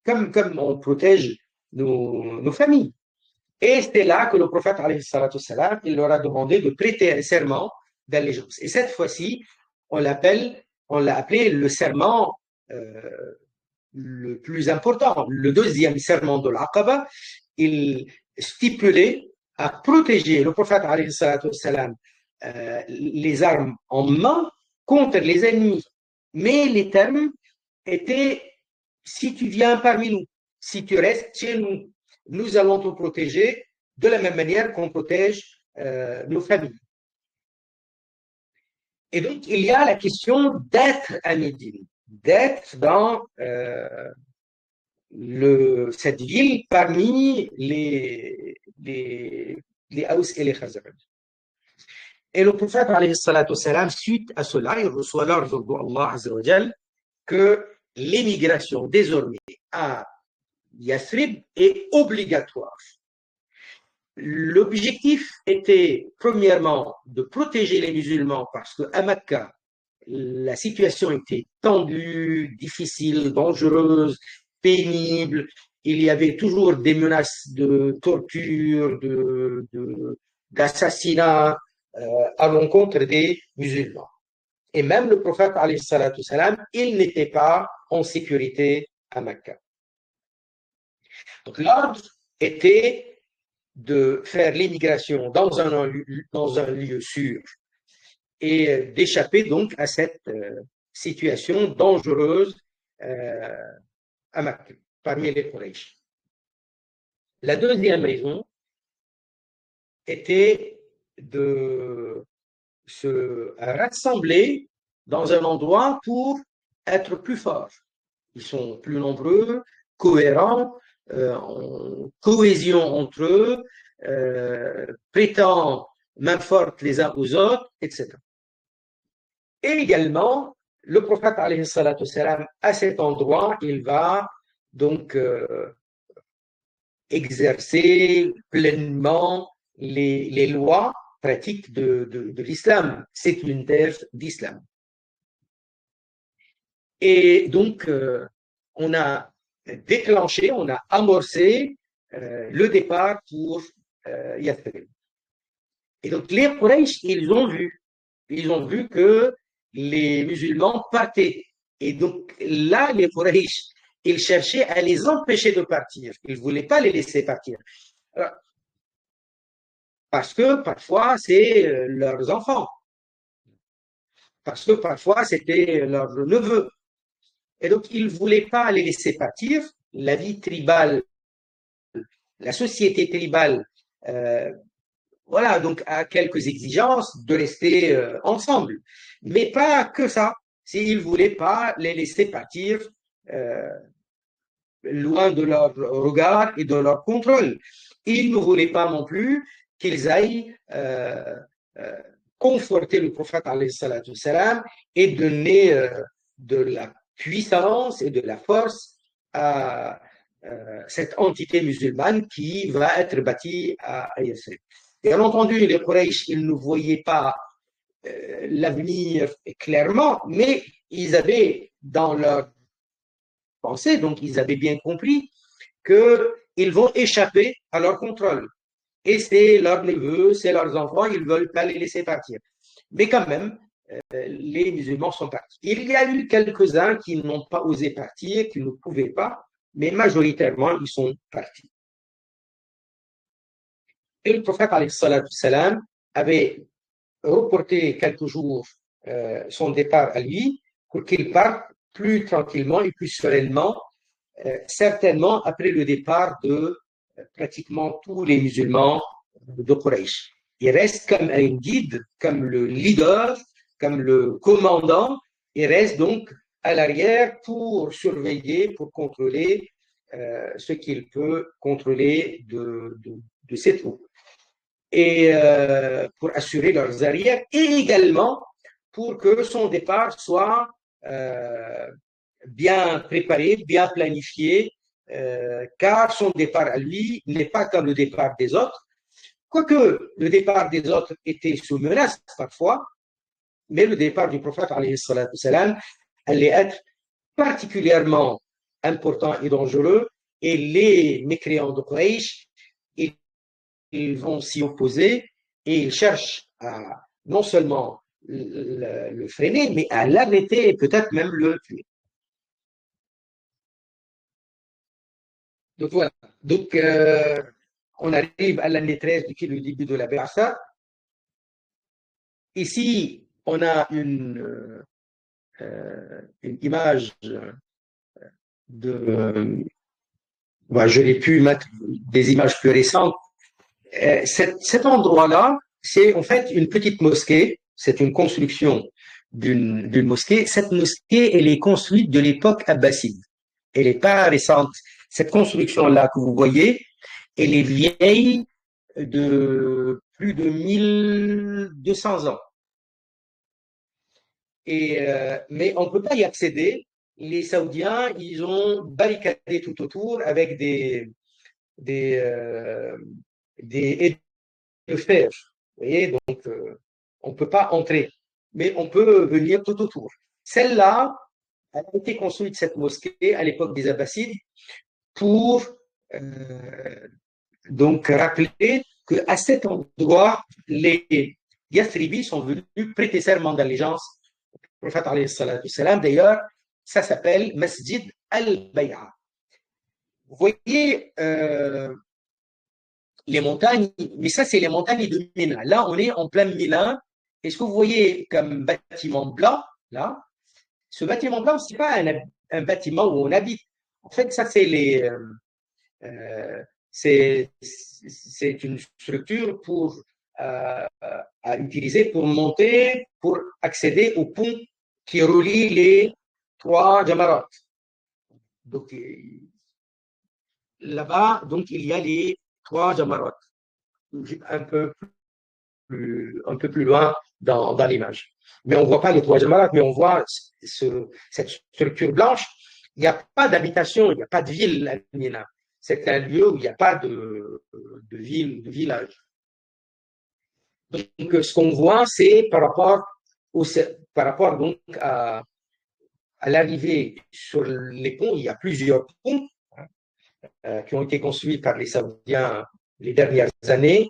comme on protège nos familles. Et c'est là que le prophète, alayhi salatu salam, il leur a demandé de prêter un serment d'allégeance. Et cette fois-ci, on l'a appelé le serment le plus important, le deuxième serment de l'Aqaba. Il stipulait à protéger le prophète, alayhi salatu salam, les armes en main contre les ennemis. Mais les termes étaient si tu viens parmi nous, si tu restes chez nous, nous allons te protéger de la même manière qu'on protège nos familles. Et donc, il y a la question d'être à Médine, d'être dans cette ville parmi les Haus et les Khazraj. Et le prophète, alayhi salatu salam, suite à cela, il reçoit l'ordre d'Allah Azza wa Jal que l'émigration désormais à Yathrib est obligatoire. L'objectif était premièrement de protéger les musulmans parce qu'à Mecca, la situation était tendue, difficile, dangereuse, pénible. Il y avait toujours des menaces de torture, d'assassinat à l'encontre des musulmans. Et même le prophète, alayhi salatu salam, il n'était pas en sécurité à Mecca. Donc l'ordre était de faire l'immigration dans un lieu sûr et d'échapper donc à cette situation dangereuse à Mecca, parmi les Quraysh. La deuxième raison était de se rassembler dans un endroit pour être plus forts. Ils sont plus nombreux, cohérents, en cohésion entre eux, prêtant main forte les uns aux autres, etc. Et également, le prophète, alayhi salatu salam, à cet endroit, il va donc exercer pleinement les lois pratiques de l'islam. C'est une terre d'islam. Et donc, on a déclenché, on a amorcé le départ pour Yathrib. Et donc, les Quraysh, ils ont vu que les musulmans partaient. Et donc, là, les Quraysh, ils cherchaient à les empêcher de partir. Ils ne voulaient pas les laisser partir. Alors, parce que parfois, c'est leurs enfants. Parce que parfois, c'était leurs neveux. Et donc, ils ne voulaient pas les laisser partir. La vie tribale, la société tribale, voilà, donc a quelques exigences de rester ensemble. Mais pas que ça. S'ils ne voulaient pas les laisser partir euh, loin de leur regard et de leur contrôle. Ils ne voulaient pas non plus qu'ils aillent conforter le prophète alayhi salatu salam et donner de la puissance et de la force à cette entité musulmane qui va être bâtie à Yathrib. Bien entendu, les Quraysh, ils ne voyaient pas l'avenir clairement, mais ils avaient dans leur pensée, donc ils avaient bien compris qu'ils vont échapper à leur contrôle. Et c'est leurs neveux, c'est leurs enfants, ils ne veulent pas les laisser partir. Mais quand même, les musulmans sont partis. Il y a eu quelques-uns qui n'ont pas osé partir, qui ne pouvaient pas, mais majoritairement, ils sont partis. Et le prophète, alayhi salatu salam, avait reporté quelques jours son départ à lui pour qu'il parte plus tranquillement et plus sereinement, certainement après le départ de pratiquement tous les musulmans de Quraysh. Il reste comme un guide, comme le leader, comme le commandant, il reste donc à l'arrière pour surveiller, pour contrôler ce qu'il peut contrôler de ses troupes. Et pour assurer leurs arrières et également pour que son départ soit bien préparé, bien planifié, car son départ à lui n'est pas comme le départ des autres, quoique le départ des autres était sous menace parfois, mais le départ du prophète alayhi salatu salam allait être particulièrement important et dangereux, et les mécréants de Quraysh, ils vont s'y opposer et ils cherchent à non seulement le freiner, mais à l'arrêter et peut-être même le tuer. Donc voilà. Donc on arrive à l'année 13 qui est le début de la Ba'sa. Ici, on a une image je l'ai pu mettre des images plus récentes. Cet endroit-là, c'est en fait une petite mosquée. C'est une construction d'une mosquée. Cette mosquée, elle est construite de l'époque abbasside. Elle n'est pas récente. Cette construction-là que vous voyez, elle est vieille de plus de 1200 ans. Mais on ne peut pas y accéder. Les Saoudiens, ils ont barricadé tout autour avec des, euh, des haies de fer. Vous voyez, donc on ne peut pas entrer, mais on peut venir tout autour. Celle-là a été construite, cette mosquée, à l'époque des Abbassides, pour donc rappeler qu'à cet endroit, les Yathribis sont venus prêter serment d'allégeance au prophète alayhi salatu salam. D'ailleurs, ça s'appelle Masjid al-Bay'a. Vous voyez les montagnes, mais ça, c'est les montagnes de Mina. Là, on est en plein Mina. Et ce que vous voyez comme bâtiment blanc, là, ce bâtiment blanc, c'est pas un bâtiment où on habite. En fait, ça, euh, c'est une structure pour à utiliser pour monter, pour accéder au pont qui relie les trois Jamarat. Donc là-bas, donc il y a les trois Jamarat, un peu plus loin dans l'image. Mais on ne voit pas les trois Jamarat, mais on voit cette structure blanche. Il n'y a pas d'habitation, il n'y a pas de ville à Mina. C'est un lieu où il n'y a pas de ville, de village. Donc, ce qu'on voit, c'est par rapport donc à l'arrivée sur les ponts, il y a plusieurs ponts qui ont été construits par les Saoudiens les dernières années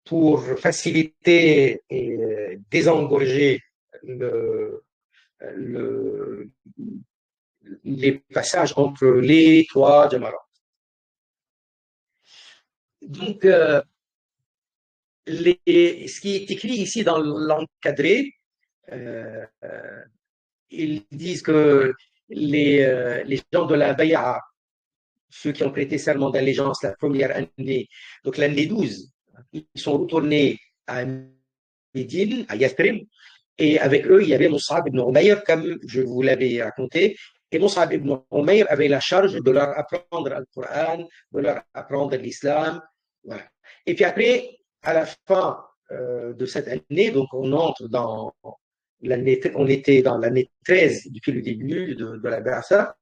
pour faciliter et désengorger le, les passages entre les trois Jamarat. Donc, ce qui est écrit ici dans l'encadré, ils disent que les gens de la Bay'a, ceux qui ont prêté serment d'allégeance la première année, donc l'année 12, ils sont retournés à Médine, à Yathrib, et avec eux, il y avait Mus'ab ibn Umayr, comme je vous l'avais raconté. Et Mus'ab ibn Umayr avait la charge de leur apprendre le Coran, de leur apprendre l'islam. Voilà. Et puis après, à la fin de cette année, donc on entre dans on était dans l'année 13 depuis le début de la Barça.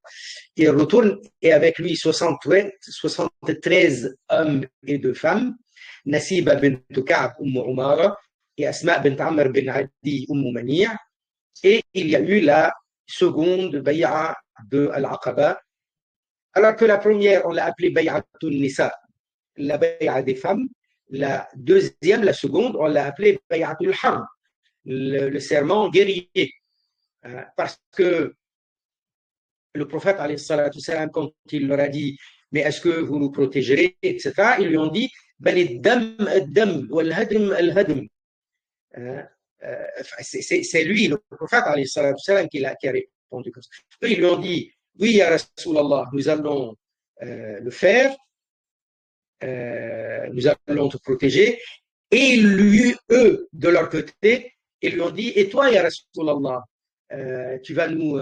Il retourne et avec lui 73 hommes et 2 femmes. Nasiba bint Ka'b Umara et Asma bint Amr bin Adi Mani'. Et il y a eu la seconde bay'a de Al-Aqaba. Alors que la première, on l'a appelée Bay'atul Nisa, la bay'a des femmes. La deuxième, la seconde, on l'a appelée Bay'atul Harb, le serment guerrier. Parce que le prophète, quand il leur a dit, mais est-ce que vous nous protégerez, etc., ils lui ont dit, c'est lui, le prophète, qui a répondu comme ça. Ils lui ont dit, oui, ya Rasulallah, nous allons le faire, nous allons te protéger. Et eux, de leur côté, ils lui ont dit, et toi, ya Rasulallah, tu vas nous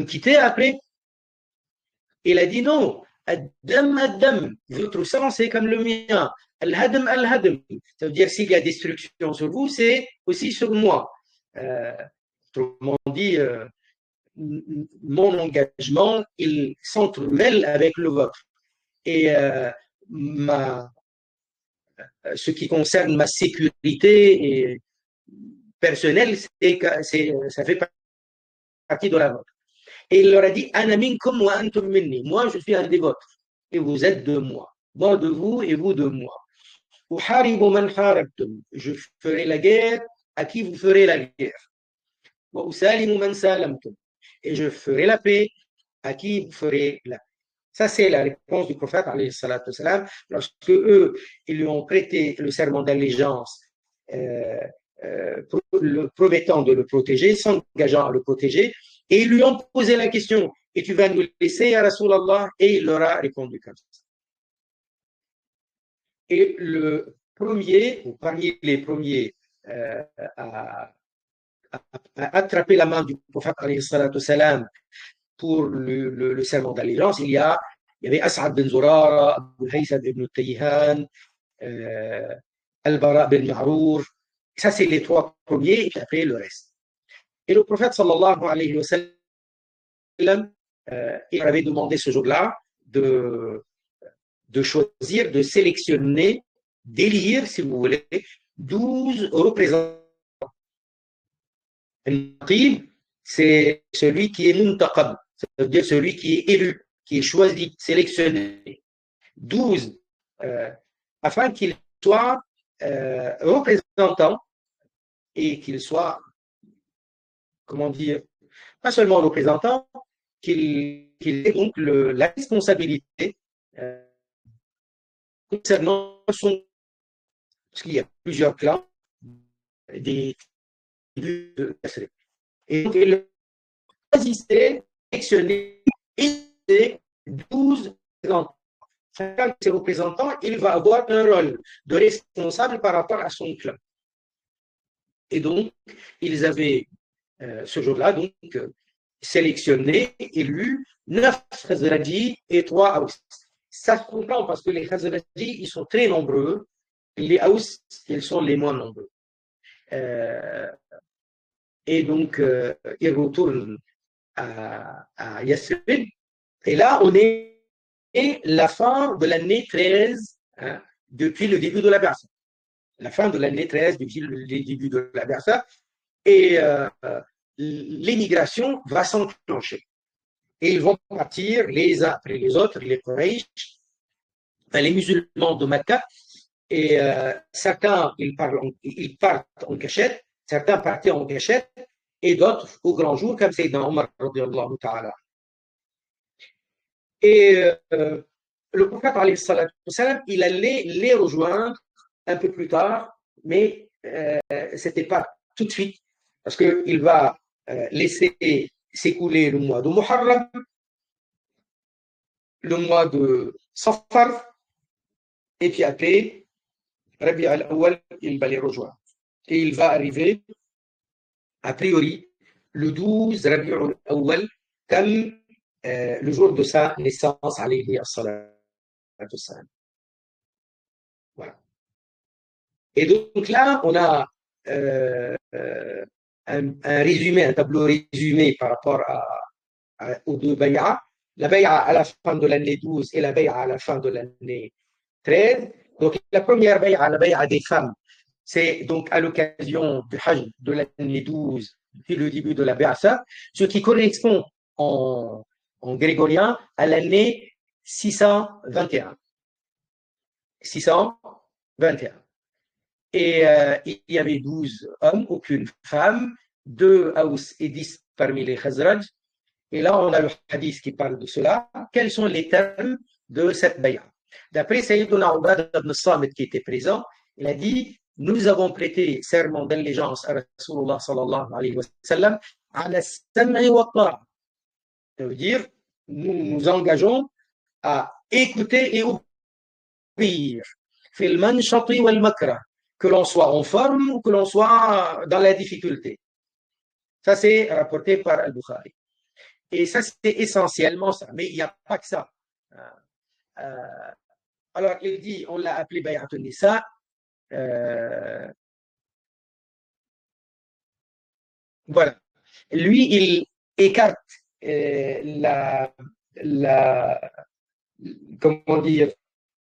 quitter après? Il a dit non, Adam, votre sang c'est comme le mien. Al-Hadm, Al-Hadm. Ça veut dire s'il y a destruction sur vous, c'est aussi sur moi. Autrement dit, mon engagement, il s'entremêle avec le vôtre. Et ce qui concerne ma sécurité personnelle, ça fait partie de la vôtre. Et il leur a dit, Ana minkum wa antum minni. Moi, je suis un des vôtres. Et vous êtes de moi. Moi de vous et vous de moi. Uharibu man harabtum. Je ferai la guerre à qui vous ferez la guerre. Wa usalimu man salamtum. Et je ferai la paix à qui vous ferez la paix. Ça, c'est la réponse du prophète, alayhi salatu salam, lorsque eux, ils lui ont prêté le serment d'allégeance, promettant de le protéger, s'engageant à le protéger, et ils lui ont posé la question, et tu vas nous laisser, ya Rasulallah? Et il leur a répondu comme ça. Et le premier, ou parmi les premiers à, à attraper la main du prophète salam, pour le serment d'allégeance, il y avait As'ad bin Zurara, Abu Haytham ibn Tayhan, Al-Bara bin Ma'rour. Ça, c'est les trois premiers, et puis après le reste. Et le prophète sallallahu alayhi wa sallam, il avait demandé ce jour-là de choisir, de sélectionner, d'élire, si vous voulez, 12 représentants. C'est celui qui est muntaqab, c'est-à-dire celui qui est élu, qui est choisi, sélectionné. 12, afin qu'il soit représentant et qu'il soit, comment dire, pas seulement représentant, qu'il ait donc la responsabilité concernant son. Parce qu'il y a plusieurs clans, des tribus de Yasrib. Et donc, il choisissait, sélectionnait et 12 représentants. Chacun de ces représentants, il va avoir un rôle de responsable par rapport à son clan. Et donc, ils avaient ce jour-là donc sélectionné, élu 9 Khazraji et 3 Aus. Ça se comprend parce que les Khazraji, ils sont très nombreux, et les Aus, ils sont les moins nombreux. Et donc, ils retournent à Yasrib. Et là, on est la fin de l'année 13, hein, depuis le début de la Barça. La fin de l'année 13, depuis le début de la Barça. Et l'émigration va s'enclencher. Et ils vont partir les uns après les autres, les Quraysh, les musulmans de Mecca. Et certains, ils partent en cachette, certains partaient en cachette, et d'autres au grand jour, comme Sayyidina Omar, radiallahu ta'ala. Et le prophète, il allait les rejoindre un peu plus tard, mais c'était pas tout de suite, parce qu'il va laisser s'écouler le mois de Muharram, le mois de Safar, et puis après, Rabi al-Awwal, il va les rejoindre. Et il va arriver, a priori, le 12 Rabi al-Awwal, comme le jour de sa naissance, alayhi as-salatu wassalam. Voilà. Et donc là, on a un résumé, un tableau résumé par rapport aux deux bay'as. La bay'a à la fin de l'année 12 et la bay'a à la fin de l'année 13. Donc la première bay'a, la bay'a des femmes, c'est donc à l'occasion du Hajj de l'année 12, puis le début de la Ba'sa, ce qui correspond en grégorien à l'année 621. 621. Et il y avait 12 hommes, aucune femme, 2 Aous et 10 parmi les Khazraj. Et là, on a le hadith qui parle de cela. Quels sont les termes de cette bay'a? D'après Sayyiduna Ubad ibn Samit qui était présent, il a dit: nous avons prêté serment d'allégeance à Rasulullah sallallahu alayhi wa sallam à la sam'i wa ta'a. Ça veut dire, nous nous engageons à écouter et obéir. Fil manshati wal makra, que l'on soit en forme ou que l'on soit dans la difficulté. Ça, c'est rapporté par Al-Bukhari. Et ça, c'est essentiellement ça. Mais il n'y a pas que ça. Alors, il dit, on l'a appelé Bay'atul Nisa. Voilà. Lui, il écarte comment dire,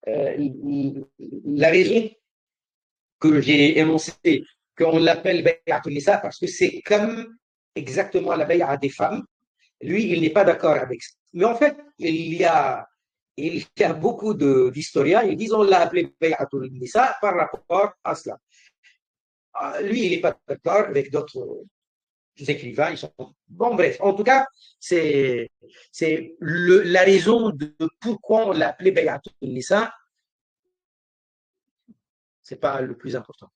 la raison que j'ai énoncée, qu'on l'appelle Bay'atul Nisa, parce que c'est comme exactement la Bay'a des femmes. Lui, il n'est pas d'accord avec ça. Mais en fait, il y a beaucoup d'historiens, ils disent on l'a appelé Bay'atul Nisa par rapport à cela. Lui, il n'est pas d'accord avec d'autres écrivains. Ils sont. Bon, bref, en tout cas, c'est la raison de pourquoi on l'a appelé Bay'atul Nisa. C'est pas le plus important.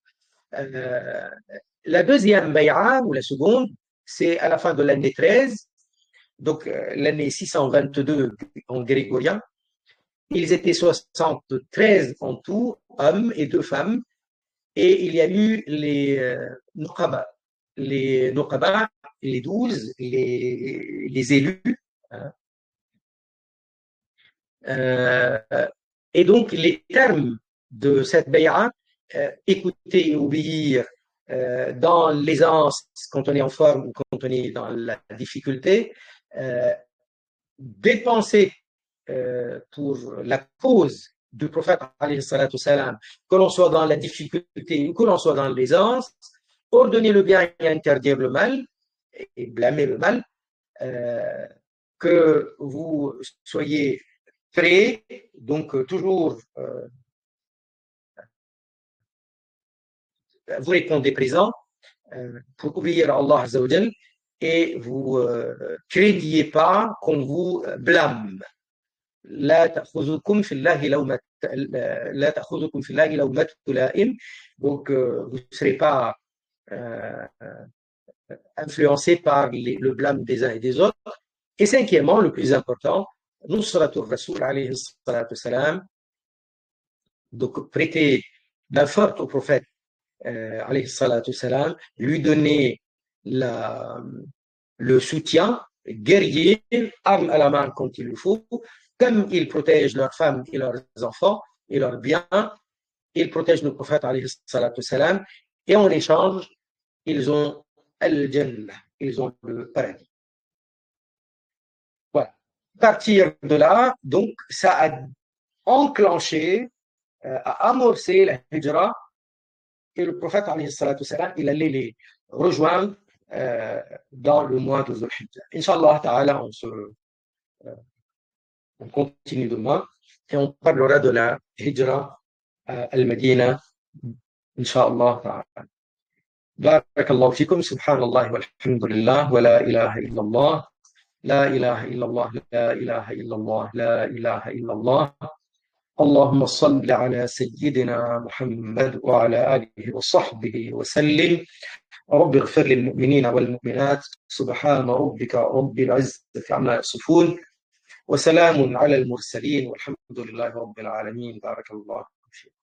La deuxième bay'a, ou la seconde, c'est à la fin de l'année 13. donc l'année 622 en grégorien. Ils étaient 73 en tout, hommes et 2 femmes, et il y a eu les Nuqaba, les 12, les élus. Hein. Et donc, les termes de cette bay'a, écouter et obéir dans l'aisance quand on est en forme ou quand on est dans la difficulté, dépenser pour la cause du prophète, salam, que l'on soit dans la difficulté ou que l'on soit dans l'aisance, ordonner le bien et interdire le mal, et blâmer le mal, que vous soyez prêts, donc toujours vous répondez présent pour obéir à Allah Azzawajal, et vous craignez pas qu'on vous blâme. لا تأخذكم في الله لومة لا تأخذكم في الله لومة لائم. Donc vous ne serez pas influencé par le blâme des uns et des autres. Et cinquièmement, le plus important, Nusratul Rasoul alayhi salatu salam, donc prêter la force au prophète alayhi salatu salam, lui donner le soutien guerrier, arme à la main quand il le faut, comme ils protègent leurs femmes et leurs enfants et leurs biens, ils protègent le prophète alayhi salatu salam, et en échange, ils ont al-Jannah, ils ont le paradis. Voilà. À partir de là, donc, ça a enclenché, a amorcé la hijra, et le prophète alayhi salatu salam, il allait les rejoindre dans le mois de Dhul Hijjah. Inch'Allah ta'ala, on continue demain et on parlera de la hijra al-Madina, Inch'Allah ta'ala. بارك الله فيكم. سبحان الله والحمد لله ولا إله إلا الله لا إله إلا الله لا إله إلا الله لا إله إلا الله. اللهم صل على سيدنا محمد وعلى آله وصحبه وسلم. رب اغفر للمؤمنين والمؤمنات. سبحان ربك رب العزة عما يصفون وسلام على المرسلين والحمد لله رب العالمين. بارك الله فيكم.